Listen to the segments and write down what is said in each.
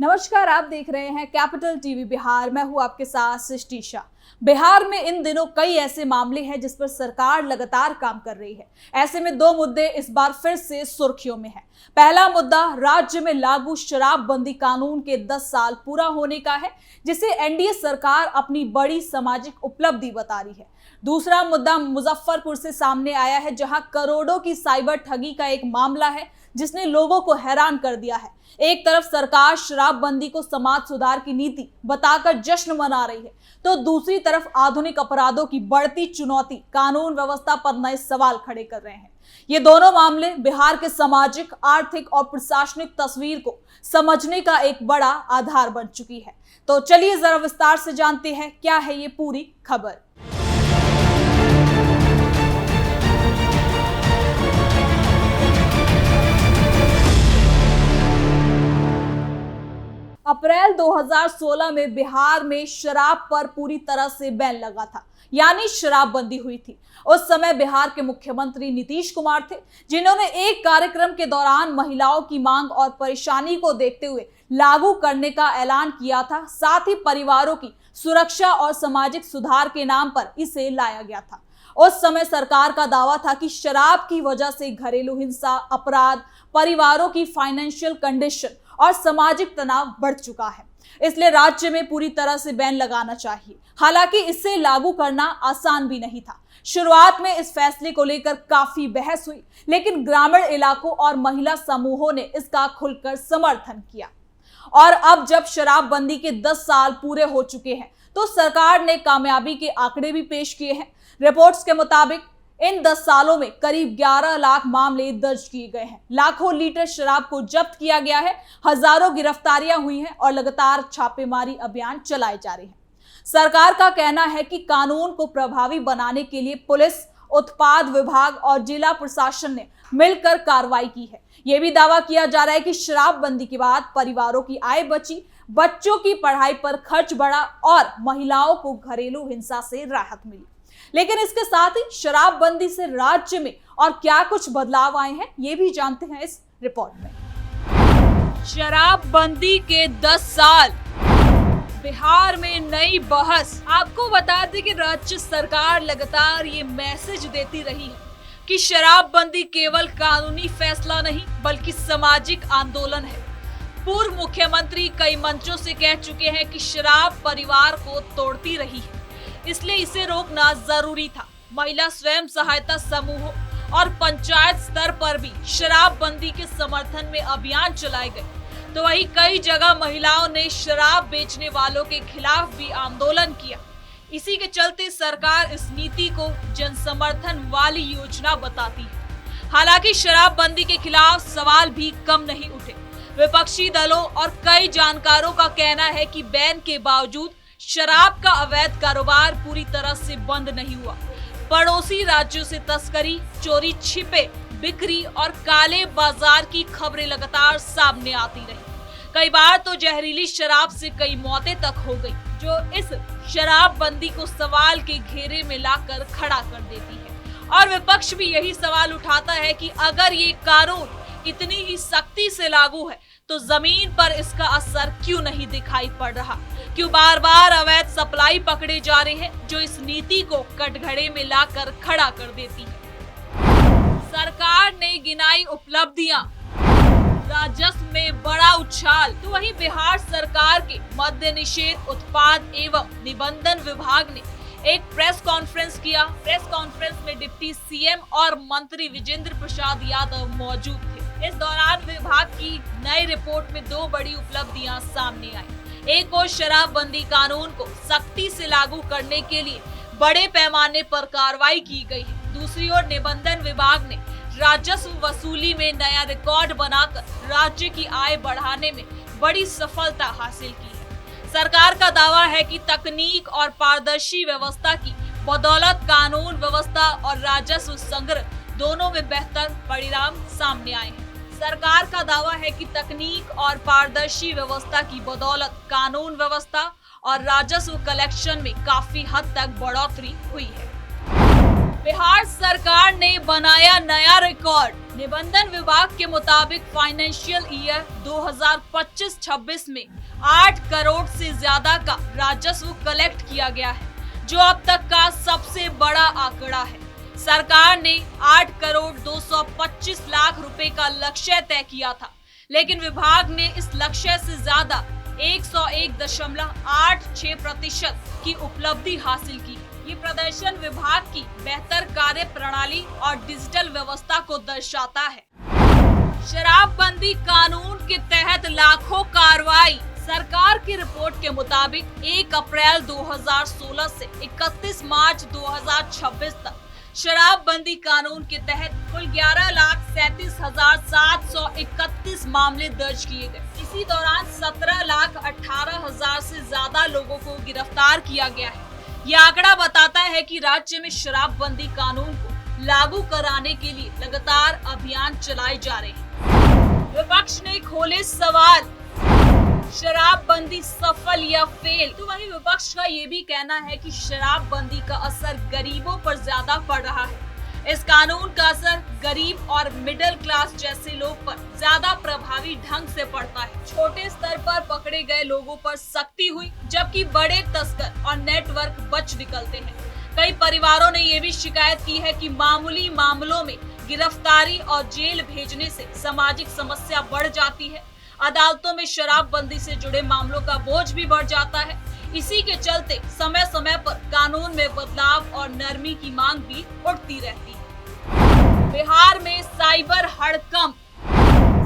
नमस्कार, आप देख रहे हैं कैपिटल टीवी बिहार। मैं हूं आपके साथ सृष्टि शाह। बिहार में इन दिनों कई ऐसे मामले हैं जिस पर सरकार लगातार काम कर रही है। ऐसे में दो मुद्दे इस बार फिर से सुर्खियों में हैं। पहला मुद्दा राज्य में लागू शराबबंदी कानून के 10 साल पूरा होने का है, जिसे एनडीए सरकार अपनी बड़ी सामाजिक उपलब्धि बता रही है। दूसरा मुद्दा मुजफ्फरपुर से सामने आया है, जहां करोड़ों की साइबर ठगी का एक मामला है जिसने लोगों को हैरान कर दिया है। एक तरफ सरकार शराबबंदी को समाज सुधार की नीति बताकर जश्न मना रही है, तो दूसरी तरफ आधुनिक अपराधों की बढ़ती चुनौती कानून व्यवस्था पर नए सवाल खड़े कर रहे हैं। ये दोनों मामले बिहार के सामाजिक, आर्थिक और प्रशासनिक तस्वीर को समझने का एक बड़ा आधार बन चुकी है। तो चलिए जरा विस्तार से जानते हैं क्या है ये पूरी खबर। अप्रैल 2016 में बिहार में शराब पर पूरी तरह से बैन लगा था, यानी शराबबंदी हुई थी। उस समय बिहार के मुख्यमंत्री नीतीश कुमार थे, जिन्होंने एक कार्यक्रम के दौरान महिलाओं की मांग और परेशानी को देखते हुए लागू करने का ऐलान किया था। साथ ही परिवारों की सुरक्षा और सामाजिक सुधार के नाम पर इसे लाया गया था। उस समय सरकार का दावा था कि शराब की वजह से घरेलू हिंसा, अपराध, परिवारों की फाइनेंशियल कंडीशन और सामाजिक तनाव बढ़ चुका है, इसलिए राज्य में पूरी तरह से बैन लगाना चाहिए। हालांकि इसे लागू करना आसान भी नहीं था। शुरुआत में इस फैसले को लेकर काफी बहस हुई, लेकिन ग्रामीण इलाकों और महिला समूहों ने इसका खुलकर समर्थन किया। और अब जब शराबबंदी के 10 साल पूरे हो चुके हैं, तो सरकार ने कामयाबी के आंकड़े भी पेश किए हैं। रिपोर्ट्स के मुताबिक इन 10 सालों में करीब 11 लाख मामले दर्ज किए गए हैं। लाखों लीटर शराब को जब्त किया गया है, हजारों गिरफ्तारियां हुई हैं और लगातार छापेमारी अभियान चलाए जा रहे हैं। सरकार का कहना है कि कानून को प्रभावी बनाने के लिए पुलिस, उत्पाद विभाग और जिला प्रशासन ने मिलकर कार्रवाई की है। यह भी दावा किया जा रहा है कि शराबबंदी के बाद परिवारों की आय बची, बच्चों की पढ़ाई पर खर्च बढ़ा और महिलाओं को घरेलू हिंसा से राहत मिली। लेकिन इसके साथ ही शराबबंदी से राज्य में और क्या कुछ बदलाव आए हैं, ये भी जानते हैं इस रिपोर्ट में। शराबबंदी के 10 साल, बिहार में नई बहस। आपको बता दें कि राज्य सरकार लगातार ये मैसेज देती रही है कि शराबबंदी केवल कानूनी फैसला नहीं बल्कि सामाजिक आंदोलन है। पूर्व मुख्यमंत्री कई मंचों से कह चुके हैं कि शराब परिवार को तोड़ती रही है, इसलिए इसे रोकना जरूरी था। महिला स्वयं सहायता समूहों और पंचायत स्तर पर भी शराबबंदी के समर्थन में अभियान चलाए गए। तो वहीं कई जगह महिलाओं ने शराब बेचने वालों के खिलाफ भी आंदोलन किया। इसी के चलते सरकार इस नीति को जन समर्थन वाली योजना बताती है। हालांकि शराबबंदी के खिलाफ सवाल भी कम नहीं उठे। विपक्षी दलों और कई जानकारों का कहना है कि बैन के बावजूद शराब का अवैध कारोबार पूरी तरह से बंद नहीं हुआ। पड़ोसी राज्यों से तस्करी, चोरी छिपे बिक्री और काले बाजार की खबरें लगातार सामने आती रही। कई बार तो जहरीली शराब से कई मौतें तक हो गई, जो इस शराबबंदी को सवाल के घेरे में लाकर खड़ा कर देती है। और विपक्ष भी यही सवाल उठाता है कि अगर ये कानून इतनी ही सख्ती से लागू है तो जमीन पर इसका असर क्यों नहीं दिखाई पड़ रहा? क्यों बार बार अवैध सप्लाई पकड़े जा रहे हैं, जो इस नीति को कटघरे में लाकर खड़ा कर देती है। सरकार ने गिनाई उपलब्धियां, राजस्व में बड़ा उछाल। तो वहीं बिहार सरकार के मद्य निषेध, उत्पाद एवं निबंधन विभाग ने एक प्रेस कॉन्फ्रेंस किया। प्रेस कॉन्फ्रेंस में डिप्टी सीएम और मंत्री विजेंद्र प्रसाद यादव मौजूद थे। इस दौरान विभाग की नई रिपोर्ट में 2 बड़ी उपलब्धियां सामने आई। एक और शराबबंदी कानून को सख्ती से लागू करने के लिए बड़े पैमाने पर कार्रवाई की गई है। दूसरी ओर निबंधन विभाग ने राजस्व वसूली में नया रिकॉर्ड बनाकर राज्य की आय बढ़ाने में बड़ी सफलता हासिल की है। सरकार का दावा है कि तकनीक और पारदर्शी व्यवस्था की बदौलत कानून व्यवस्था और राजस्व संग्रह दोनों में बेहतर परिणाम सामने आए हैं। सरकार का दावा है कि तकनीक और पारदर्शी व्यवस्था की बदौलत कानून व्यवस्था और राजस्व कलेक्शन में काफी हद तक बढ़ोतरी हुई है। बिहार सरकार ने बनाया नया रिकॉर्ड। निबंधन विभाग के मुताबिक फाइनेंशियल ईयर 2025-26 में 8 करोड़ से ज्यादा का राजस्व कलेक्ट किया गया है, जो अब तक का सबसे बड़ा आंकड़ा है। सरकार ने 8 करोड़ 225 लाख रुपए का लक्ष्य तय किया था, लेकिन विभाग ने इस लक्ष्य से ज्यादा 101.86% की उपलब्धि हासिल की। ये प्रदर्शन विभाग की बेहतर कार्य प्रणाली और डिजिटल व्यवस्था को दर्शाता है। शराबबंदी कानून के तहत लाखों कार्रवाई। सरकार की रिपोर्ट के मुताबिक 1 अप्रैल 2016 से 31 मार्च 2026 तक शराबबंदी कानून के तहत कुल 11,37,731 मामले दर्ज किए गए। इसी दौरान 17,18,000 से ज्यादा लोगों को गिरफ्तार किया गया है। यह आंकड़ा बताता है कि राज्य में शराबबंदी कानून को लागू कराने के लिए लगातार अभियान चलाए जा रहे हैं। विपक्ष ने खोले सवाल, शराबबंदी सफल या फेल? तो वहीं विपक्ष का ये भी कहना है कि शराबबंदी का असर गरीबों पर ज्यादा पड़ रहा है। इस कानून का असर गरीब और मिडिल क्लास जैसे लोग पर ज्यादा प्रभावी ढंग से पड़ता है। छोटे स्तर पर पकड़े गए लोगों पर सख्ती हुई, जबकि बड़े तस्कर और नेटवर्क बच निकलते हैं। कई परिवारों ने ये भी शिकायत की है कि मामूली मामलों में गिरफ्तारी और जेल भेजने से सामाजिक समस्या बढ़ जाती है। अदालतों में शराबबंदी से जुड़े मामलों का बोझ भी बढ़ जाता है। इसी के चलते समय समय पर कानून में बदलाव और नरमी की मांग भी उठती रहती है। बिहार में साइबर हड़कंप,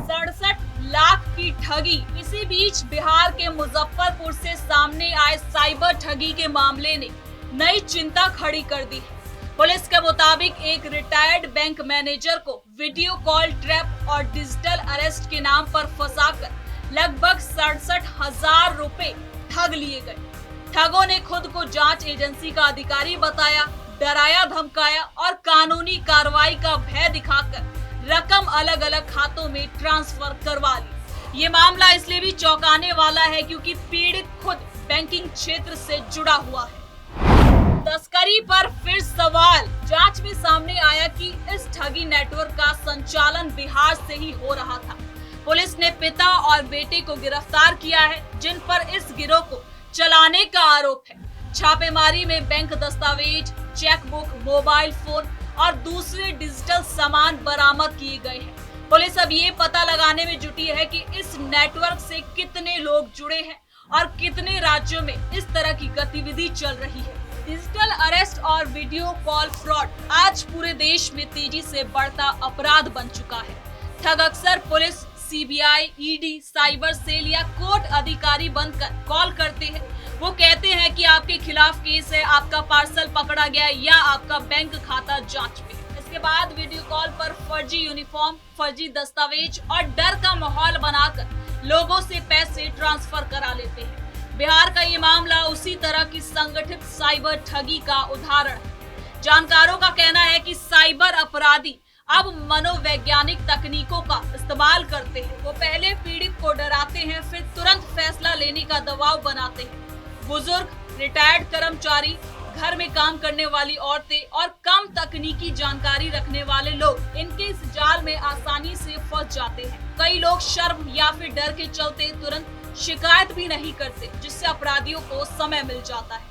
67 लाख की ठगी। इसी बीच बिहार के मुजफ्फरपुर से सामने आए साइबर ठगी के मामले ने नई चिंता खड़ी कर दी है। पुलिस के मुताबिक एक रिटायर्ड बैंक मैनेजर को वीडियो कॉल ट्रैप और डिजिटल अरेस्ट के नाम पर फंसाकर लगभग 67,000 रुपए ठग लिए गए। ठगों ने खुद को जांच एजेंसी का अधिकारी बताया, डराया धमकाया और कानूनी कार्रवाई का भय दिखाकर रकम अलग अलग खातों में ट्रांसफर करवा ली। ये मामला इसलिए भी चौंकाने वाला है क्योंकि पीड़ित खुद बैंकिंग क्षेत्र से जुड़ा हुआ है। तस्करी पर फिर सवाल। जांच में सामने आया कि इस ठगी नेटवर्क का संचालन बिहार से ही हो रहा था। पुलिस ने पिता और बेटे को गिरफ्तार किया है, जिन पर इस गिरोह को चलाने का आरोप है। छापेमारी में बैंक दस्तावेज, चेकबुक, मोबाइल फोन और दूसरे डिजिटल सामान बरामद किए गए हैं। पुलिस अब ये पता लगाने में जुटी है कि इस नेटवर्क से कितने लोग जुड़े हैं और कितने राज्यों में इस तरह की गतिविधि चल रही है। डिजिटल अरेस्ट और वीडियो कॉल फ्रॉड आज पूरे देश में तेजी से बढ़ता अपराध बन चुका है। ठग अक्सर police, CBI, ED, cyber cell या कोर्ट अधिकारी बनकर कॉल करते हैं। वो कहते हैं कि आपके खिलाफ केस है, आपका पार्सल पकड़ा गया या आपका बैंक खाता जांच में। इसके बाद वीडियो कॉल पर फर्जी यूनिफॉर्म, फर्जी दस्तावेज और डर का माहौल बनाकर लोगों से पैसे ट्रांसफर करा लेते हैं। बिहार का ये मामला उसी तरह की संगठित साइबर ठगी का उदाहरण है। जानकारों का कहना है कि साइबर अपराधी अब मनोवैज्ञानिक तकनीकों का इस्तेमाल करते हैं। वो पहले पीड़ित को डराते हैं, फिर तुरंत फैसला लेने का दबाव बनाते हैं। बुजुर्ग, रिटायर्ड कर्मचारी, घर में काम करने वाली औरतें और कम तकनीकी जानकारी रखने वाले लोग इनके इस जाल में आसानी से फंस जाते हैं। कई लोग शर्म या फिर डर के चलते तुरंत शिकायत भी नहीं करते, जिससे अपराधियों को समय मिल जाता है।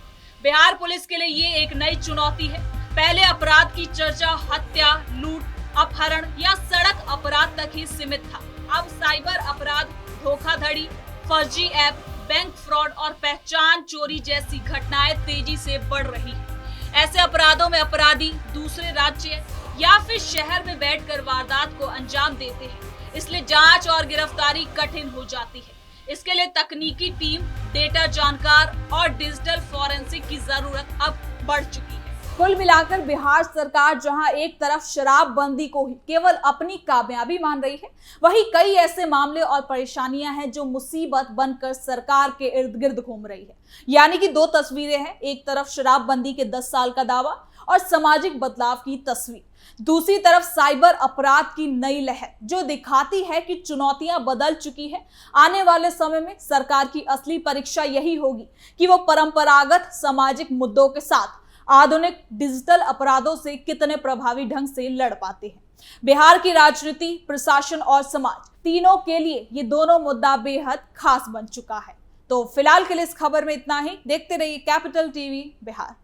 बिहार पुलिस के लिए ये एक नई चुनौती है। पहले अपराध की चर्चा हत्या, लूट, अपहरण या सड़क अपराध तक ही सीमित था। अब साइबर अपराध, धोखाधड़ी, फर्जी ऐप, बैंक फ्रॉड और पहचान चोरी जैसी घटनाएं तेजी से बढ़ रही है। ऐसे अपराधों में अपराधी दूसरे राज्य या फिर शहर में बैठकर वारदात को अंजाम देते हैं, इसलिए जांच और गिरफ्तारी कठिन हो जाती है। इसके लिए तकनीकी टीम, डेटा जानकार और डिजिटल फॉरेंसिक की जरूरत अब बढ़ चुकी है। कुल मिलाकर बिहार सरकार जहां एक तरफ शराबबंदी को ही केवल अपनी कामयाबी मान रही है, वहीं कई ऐसे मामले और परेशानियां हैं जो मुसीबत बनकर सरकार के इर्द गिर्द घूम रही है। यानी कि दो तस्वीरें हैं, एक तरफ शराबबंदी के 10 साल का दावा और सामाजिक बदलाव की तस्वीर, दूसरी तरफ साइबर अपराध की नई लहर जो दिखाती है कि चुनौतियां बदल चुकी है। आने वाले समय में सरकार की असली परीक्षा यही होगी कि वो परंपरागत सामाजिक मुद्दों के साथ आधुनिक डिजिटल अपराधों से कितने प्रभावी ढंग से लड़ पाते हैं। बिहार की राजनीति, प्रशासन और समाज तीनों के लिए ये दोनों मुद्दा बेहद खास बन चुका है। तो फिलहाल के लिए इस खबर में इतना ही। देखते रहिए कैपिटल टीवी बिहार।